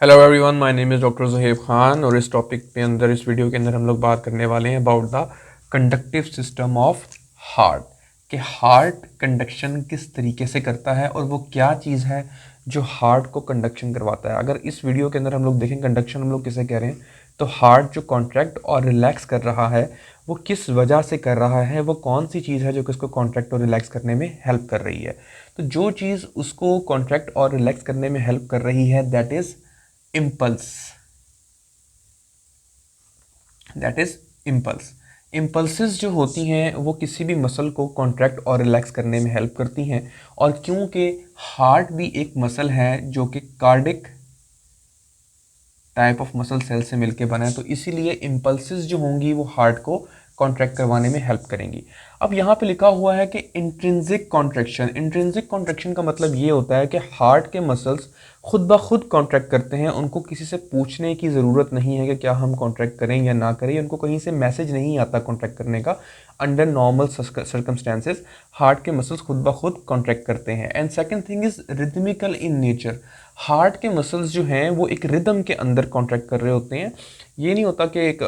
Hello everyone, my name is doctor Zuhaib Khan और इस topic पे अंदर इस वीडियो के अंदर हम लोग बात करने वाले हैं about the conductive system of heart कि हार्ट कंडक्शन किस तरीके से करता है और वो क्या चीज़ है जो हार्ट को कंडक्शन करवाता है। अगर इस वीडियो के अंदर हम लोग देखें कंडक्शन हम लोग किसे कह रहे हैं, तो हार्ट जो कॉन्ट्रैक्ट और रिलैक्स कर रहा है वो किस वजह से कर रहा है, वो कौन सी चीज़ है जो कि उसको कॉन्ट्रैक्ट और रिलैक्स करने में हेल्प कर रही है। तो जो चीज़ उसको कॉन्ट्रैक्ट और रिलैक्स करने में हेल्प कर रही है that is impulse. That is impulse. Impulses जो होती हैं वो किसी भी मसल को कॉन्ट्रैक्ट और रिलैक्स करने में हेल्प करती हैं। और क्योंकि हार्ट भी एक मसल है जो कि cardiac type of muscle cell से मिलके बना है, तो इसीलिए इम्पल्सेस जो होंगी वो हार्ट को कॉन्ट्रैक्ट करवाने में हेल्प करेंगी। अब यहाँ पे लिखा हुआ है कि इंट्रिंसिक कॉन्ट्रैक्शन। इंट्रिंसिक कॉन्ट्रैक्शन का मतलब ये होता है कि हार्ट के मसल्स खुद ब खुद कॉन्ट्रैक्ट करते हैं, उनको किसी से पूछने की ज़रूरत नहीं है कि क्या हम कॉन्ट्रैक्ट करें या ना करें, उनको कहीं से मैसेज नहीं आता कॉन्ट्रैक्ट करने का। अंडर नॉर्मल सर्कमस्टेंसेस हार्ट के मसल्स खुद ब खुद कॉन्ट्रैक्ट करते हैं। And second thing is rhythmical in nature. Heart के मसल्स जो हैं वो एक रिदम के अंदर कॉन्ट्रैक्ट कर रहे होते हैं। ये नहीं होता कि एक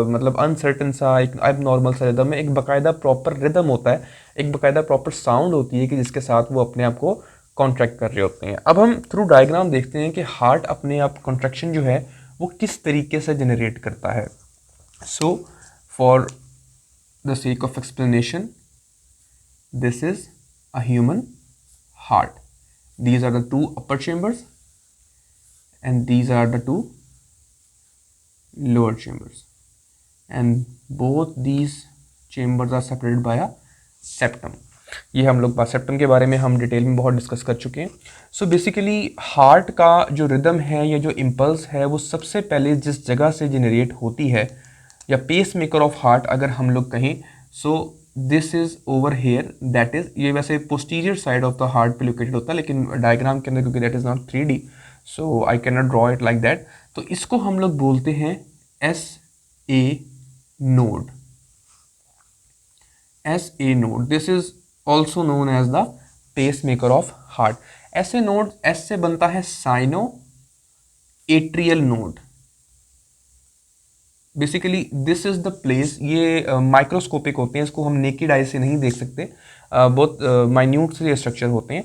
मतलब अनसर्टन सा एक अब नॉर्मल सा रिदम है, एक बाकायदा प्रॉपर रिदम होता है, एक बाकायदा प्रॉपर साउंड होती है कि जिसके साथ वो अपने आप को कॉन्ट्रैक्ट कर रहे होते हैं। अब हम थ्रू डायग्राम देखते हैं कि हार्ट अपने आप कॉन्ट्रैक्शन जो है वो किस तरीके से जनरेट करता है। So for the sake of explanation, this is a human heart. These are the two upper chambers and these are the two lower chambers, and both these chambers are separated by a septum. ये हम लोग septum के बारे में हम detail में बहुत discuss कर चुके हैं। सो बेसिकली हार्ट का जो रिदम है या जो इम्पल्स है वो सबसे पहले जिस जगह से जनरेट होती है, या पेस मेकर ऑफ हार्ट अगर हम लोग कहें, सो this is over here. That is, ये वैसे posterior side of the heart पे लोकेटेड होता है, लेकिन डायग्राम के अंदर क्योंकि that is not 3D, so I can not draw it like that. तो इसको हम लोग बोलते हैं SA node. SA node. This is also known as the pacemaker of heart. SA node, S से बनता है cyano atrial node. Basically this is the place, ये माइक्रोस्कोपिक होते हैं, इसको हम नेकेड आई से नहीं देख सकते, बहुत माइन्यूट से स्ट्रक्चर होते हैं।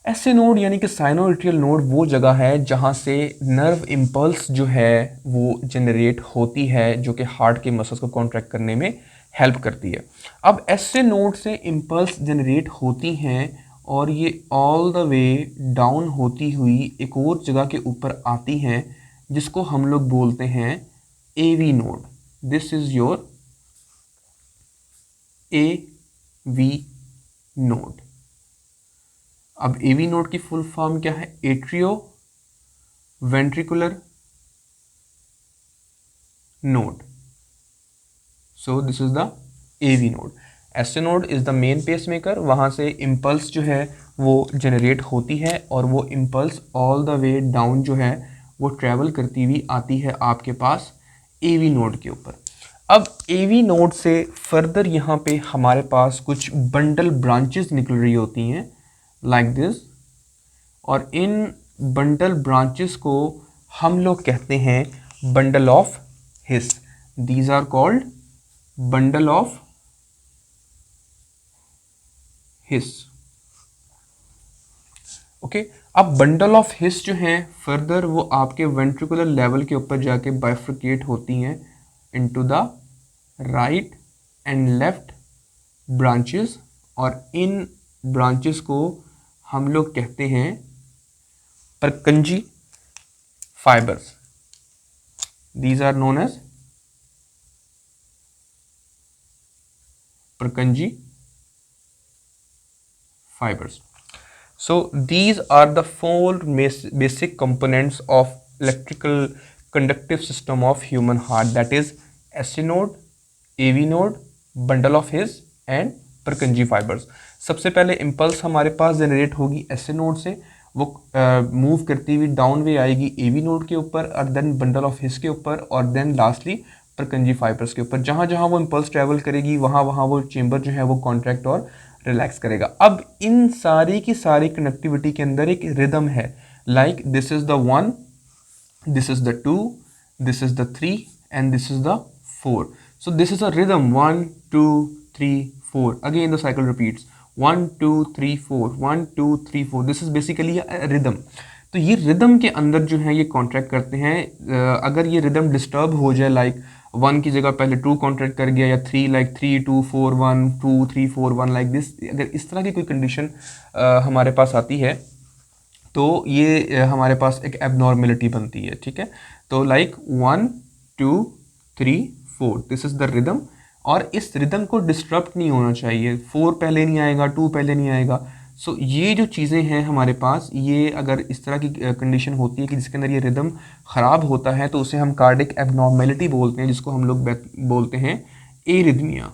ऐसे नोड यानी कि साइनो एट्रियल नोड वो जगह है जहाँ से नर्व इम्पल्स जो है वो जनरेट होती है, जो कि हार्ट के मसल्स को कॉन्ट्रैक्ट करने में हेल्प करती है। अब ऐसे नोड से इम्पल्स जनरेट होती हैं और ये ऑल द वे डाउन होती हुई एक और जगह के ऊपर आती हैं जिसको हम लोग बोलते हैं AV node. This is your AV node. अब AV नोड की फुल फॉर्म क्या है? Atrioventricular node. So this is the AV node. SA node is the main pacemaker, वहाँ से इम्पल्स जो है वो जनरेट होती है और वो impulse all the way down जो है वो ट्रैवल करती हुई आती है आपके पास AV नोड के ऊपर। अब AV नोड से फर्दर यहाँ पे हमारे पास कुछ बंडल ब्रांचेस निकल रही होती हैं लाइक दिस, और इन बंडल ब्रांचेस को हम लोग कहते हैं bundle of His. These are called bundle of His. Okay, अब बंडल ऑफ हिस जो है फर्दर वो आपके वेंट्रिकुलर लेवल के ऊपर जाके बाइफ्रिकेट होती हैं into the right and left branches, और इन ब्रांचेस को हम लोग कहते हैं Purkinje fibres. These are known as Purkinje fibers. So these are the four basic components of electrical conductive system of human heart, that is SA node, AV node, bundle of His and Purkinje fibers. सबसे पहले impulse हमारे पास generate होगी SA node से, वो move करती हुई down वे आएगी AV node के ऊपर और देन बंडल ऑफ हिस के ऊपर और देन लास्टली परकंजी फाइबर्स के ऊपर। जहाँ जहाँ वो इम्पल्स ट्रैवल करेगी वहाँ वहाँ वो चेंबर जो है वो कॉन्ट्रैक्ट और रिलैक्स करेगा। अब इन सारी की सारी कनेक्टिविटी के अंदर एक रिदम है, like this is the 1 this is the 2, this is the 3, and this is the 4. So this is a rhythm, 1 2 3 4. Again the cycle repeats, 1 2 3 4, 1 2 3 4. This is basically a rhythm. तो ये रिदम के अंदर जो है ये कॉन्ट्रैक्ट करते हैं. अगर ये रिदम डिस्टर्ब हो जाए, लाइक 1 की जगह पहले 2 कॉन्ट्रैक्ट कर गया, या 3 लाइक 3 2 4 1 2 3 4 1 लाइक दिस, अगर इस तरह की कोई कंडीशन हमारे पास आती है तो ये हमारे पास एक एबनॉर्मेलिटी बनती है. ठीक है, तो like 1 2 3 4, this is the rhythm. और इस रिदम को डिस्टर्ब नहीं होना चाहिए. 4 पहले नहीं आएगा, 2 पहले नहीं आएगा. सो ये जो चीज़ें हैं हमारे पास, ये अगर इस तरह की कंडीशन होती है कि जिसके अंदर ये रिदम ख़राब होता है तो उसे हम कार्डिक एबनॉर्मेलिटी बोलते हैं, जिसको हम लोग बोलते हैं arrhythmia.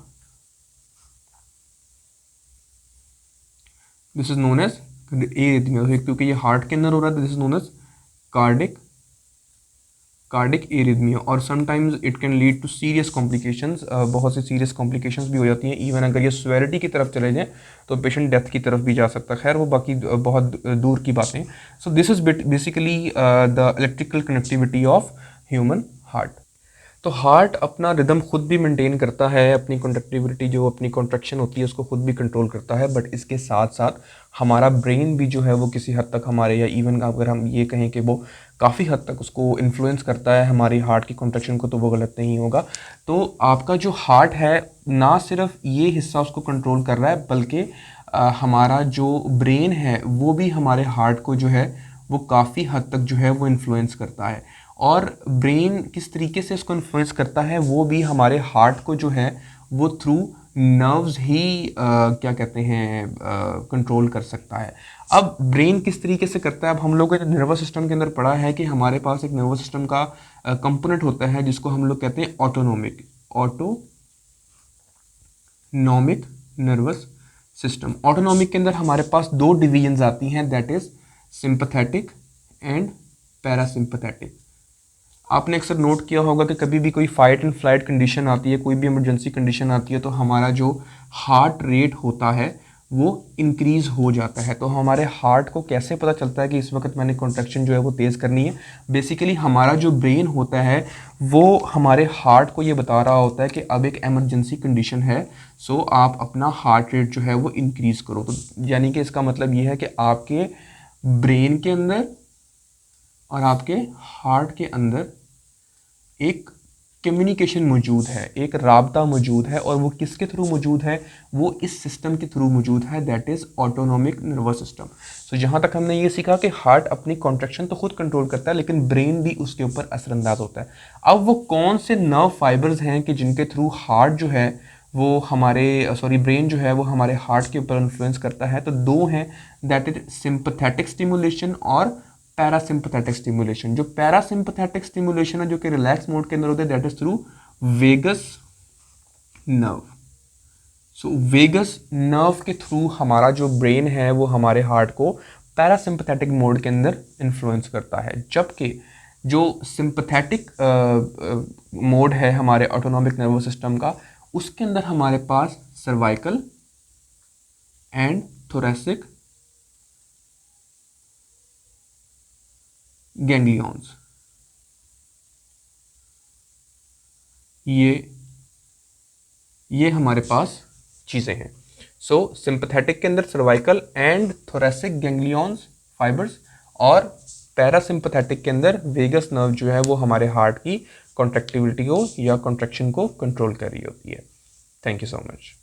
This is known as arrhythmia. क्योंकि ये हार्ट के अंदर हो रहा है, this is known as cardiac arrhythmia. और sometimes it can lead to serious complications. बहुत सी सीरियस कॉम्प्लिकेशंस भी हो जाती हैं. इवन अगर ये सेवेरिटी की तरफ चले जाएं तो पेशेंट डेथ की तरफ भी जा सकता है. खैर वो बाकी बहुत दूर की बातें. सो this is basically the electrical connectivity of human heart. तो हार्ट अपना रिदम खुद भी मेंटेन करता है, अपनी कंडक्टिविटी जो अपनी कॉन्ट्रैक्शन होती है उसको खुद भी कंट्रोल करता है. बट इसके साथ साथ हमारा ब्रेन भी जो है वो किसी हद तक हमारे, या इवन अगर हम ये कहें कि वो काफ़ी हद तक उसको इन्फ्लुएंस करता है हमारी हार्ट की कॉन्ट्रैक्शन को, तो वो गलत नहीं होगा. तो आपका जो हार्ट है ना सिर्फ ये हिस्सा उसको कंट्रोल कर रहा है, बल्कि हमारा जो ब्रेन है वो भी हमारे हार्ट को जो है वो काफ़ी हद तक जो है वो इन्फ्लुएंस करता है. और ब्रेन किस तरीके से इसको इन्फ्लुएंस करता है वो भी हमारे हार्ट को जो है वो थ्रू नर्व्स ही क्या कहते हैं कंट्रोल कर सकता है. अब ब्रेन किस तरीके से करता है, अब हम लोग ने नर्वस सिस्टम के अंदर पढ़ा है कि हमारे पास एक नर्वस सिस्टम का कंपोनेंट होता है जिसको हम लोग कहते हैं ऑटोनोमिक नर्वस सिस्टम. ऑटोनोमिक के अंदर हमारे पास 2 डिवीजन्स आती हैं, that is sympathetic and parasympathetic. आपने अक्सर नोट किया होगा कि कभी भी कोई फाइट एंड फ्लाइट कंडीशन आती है, कोई भी इमरजेंसी कंडीशन आती है, तो हमारा जो हार्ट रेट होता है वो इंक्रीज़ हो जाता है. तो हमारे हार्ट को कैसे पता चलता है कि इस वक्त मैंने कॉन्ट्रैक्शन जो है वो तेज़ करनी है? बेसिकली हमारा जो ब्रेन होता है वो हमारे हार्ट को ये बता रहा होता है कि अब एक एमरजेंसी कंडीशन है, सो आप अपना हार्ट रेट जो है वो इंक्रीज़ करो. तो यानी कि इसका मतलब ये है कि आपके ब्रेन के अंदर और आपके हार्ट के अंदर एक कम्युनिकेशन मौजूद है, एक राबता मौजूद है. और वो किसके थ्रू मौजूद है? वो इस सिस्टम के थ्रू मौजूद है, that is autonomic nervous system. So जहाँ तक हमने ये सीखा कि हार्ट अपनी कॉन्ट्रैक्शन तो खुद कंट्रोल करता है, लेकिन ब्रेन भी उसके ऊपर असरअंदाज होता है. अब वो कौन से नर्व फाइबर्स हैं कि जिनके थ्रू हार्ट जो है वो ब्रेन जो है वो हमारे हार्ट के ऊपर इन्फ्लुएंस करता है? तो 2 हैं, दैट इज सिंपैथेटिक स्टिमुलेशन और पैरासिम्पैथेटिक स्टिमुलेशन. जो पैरासिम्पैथेटिक स्टिमुलेशन है जो कि रिलैक्स मोड के अंदर होता है, that is through vagus nerve. So vagus nerve के थ्रू हमारा जो ब्रेन है वो हमारे हार्ट को पैरासिम्पैथेटिक मोड के अंदर इन्फ्लुएंस करता है. जबकि जो सिंपैथेटिक मोड है हमारे ऑटोनोमिक नर्वस सिस्टम का, उसके अंदर हमारे पास सर्वाइकल एंड थोरैसिक गैंग्लियंस, ये हमारे पास चीज़ें हैं. सो सिंपैथेटिक के अंदर cervical and thoracic ganglions fibres, और पैरासिम्पैथेटिक के अंदर वेगस नर्व जो है वो हमारे हार्ट की कॉन्ट्रैक्टिविटी को या कॉन्ट्रैक्शन को कंट्रोल कर रही होती है. Thank you so much.